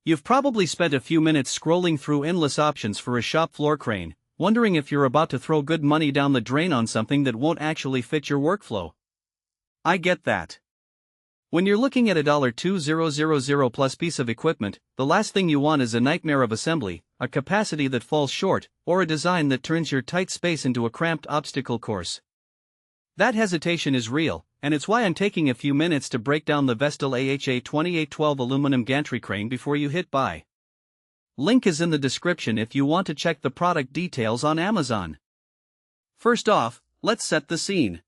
You've probably spent a few minutes scrolling through endless options for a shop floor crane, wondering if you're about to throw good money down the drain on something that won't actually fit your workflow. I get that. When you're looking at a $2,000 plus piece of equipment, the last thing you want is a nightmare of assembly, a capacity that falls short, or a design that turns your tight space into a cramped obstacle course. That hesitation is real, and it's why I'm taking a few minutes to break down the Vestil AHA 2812 aluminum gantry crane before you hit buy. Link is in the description if you want to check the product details on Amazon. First off, let's set the scene.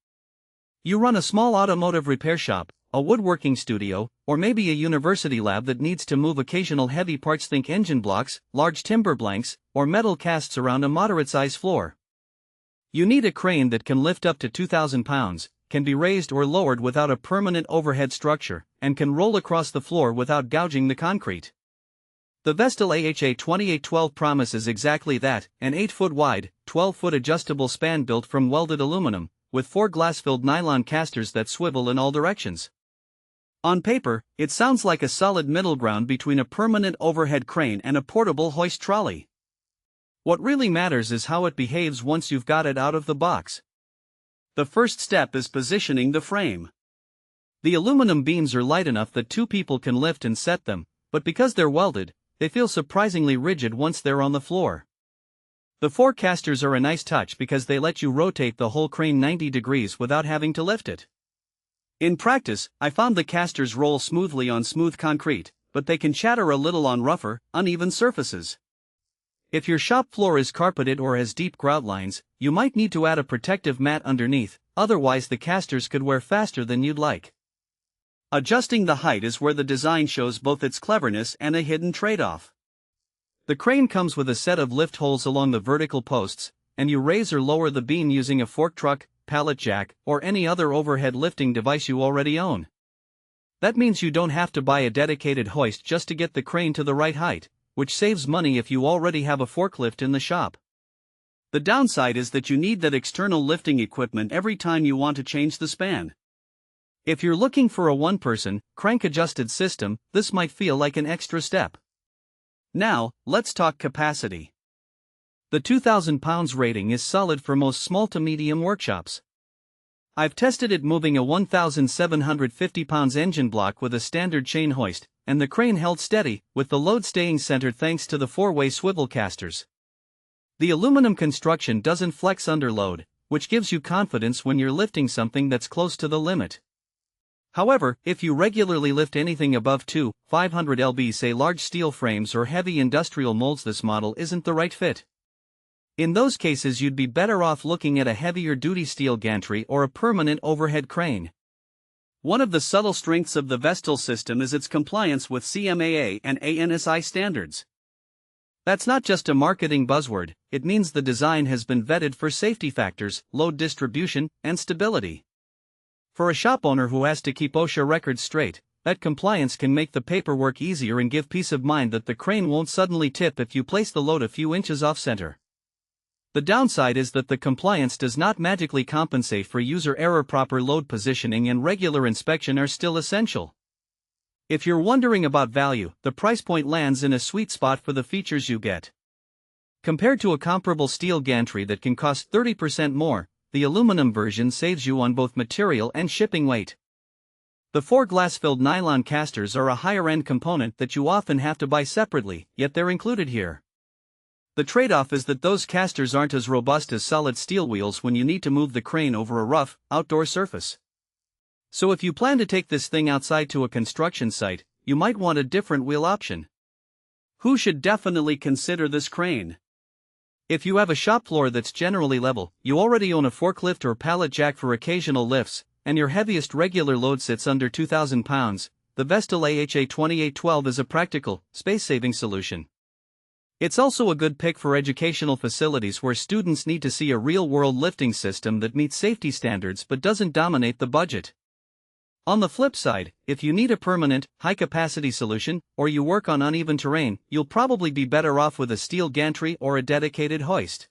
You run a small automotive repair shop, a woodworking studio, or maybe a university lab that needs to move occasional heavy parts. Think engine blocks, large timber blanks, or metal casts around a moderate-sized floor. You need a crane that can lift up to 2,000 pounds, can be raised or lowered without a permanent overhead structure, and can roll across the floor without gouging the concrete. The Vestil AHA 2812 promises exactly that: an 8-foot wide, 12-foot adjustable span built from welded aluminum, with 4 glass-filled nylon casters that swivel in all directions. On paper, it sounds like a solid middle ground between a permanent overhead crane and a portable hoist trolley. What really matters is how it behaves once you've got it out of the box. The first step is positioning the frame. The aluminum beams are light enough that 2 people can lift and set them, but because they're welded, they feel surprisingly rigid once they're on the floor. The 4 casters are a nice touch because they let you rotate the whole crane 90 degrees without having to lift it. In practice, I found the casters roll smoothly on smooth concrete, but they can chatter a little on rougher, uneven surfaces. If your shop floor is carpeted or has deep grout lines, you might need to add a protective mat underneath, otherwise the casters could wear faster than you'd like. Adjusting the height is where the design shows both its cleverness and a hidden trade-off. The crane comes with a set of lift holes along the vertical posts, and you raise or lower the beam using a fork truck, pallet jack, or any other overhead lifting device you already own. That means you don't have to buy a dedicated hoist just to get the crane to the right height, which saves money if you already have a forklift in the shop. The downside is that you need that external lifting equipment every time you want to change the span. If you're looking for a one-person, crank-adjusted system, this might feel like an extra step. Now, let's talk capacity. The 2,000 pounds rating is solid for most small to medium workshops. I've tested it moving a 1,750 pounds engine block with a standard chain hoist, and the crane held steady, with the load staying centered thanks to the 4-way swivel casters. The aluminum construction doesn't flex under load, which gives you confidence when you're lifting something that's close to the limit. However, if you regularly lift anything above 2,500 lb, say large steel frames or heavy industrial molds, this model isn't the right fit. In those cases, you'd be better off looking at a heavier-duty steel gantry or a permanent overhead crane. One of the subtle strengths of the Vestil system is its compliance with CMAA and ANSI standards. That's not just a marketing buzzword, it means the design has been vetted for safety factors, load distribution, and stability. For a shop owner who has to keep OSHA records straight, that compliance can make the paperwork easier and give peace of mind that the crane won't suddenly tip if you place the load a few inches off-center. The downside is that the compliance does not magically compensate for user error. Proper load positioning and regular inspection are still essential. If you're wondering about value, the price point lands in a sweet spot for the features you get. Compared to a comparable steel gantry that can cost 30% more, the aluminum version saves you on both material and shipping weight. The 4 glass-filled nylon casters are a higher-end component that you often have to buy separately, yet they're included here. The trade-off is that those casters aren't as robust as solid steel wheels when you need to move the crane over a rough, outdoor surface. So if you plan to take this thing outside to a construction site, you might want a different wheel option. Who should definitely consider this crane? If you have a shop floor that's generally level, you already own a forklift or pallet jack for occasional lifts, and your heaviest regular load sits under 2,000 pounds, the Vestil AHA 2812 is a practical, space-saving solution. It's also a good pick for educational facilities where students need to see a real-world lifting system that meets safety standards but doesn't dominate the budget. On the flip side, if you need a permanent, high-capacity solution, or you work on uneven terrain, you'll probably be better off with a steel gantry or a dedicated hoist.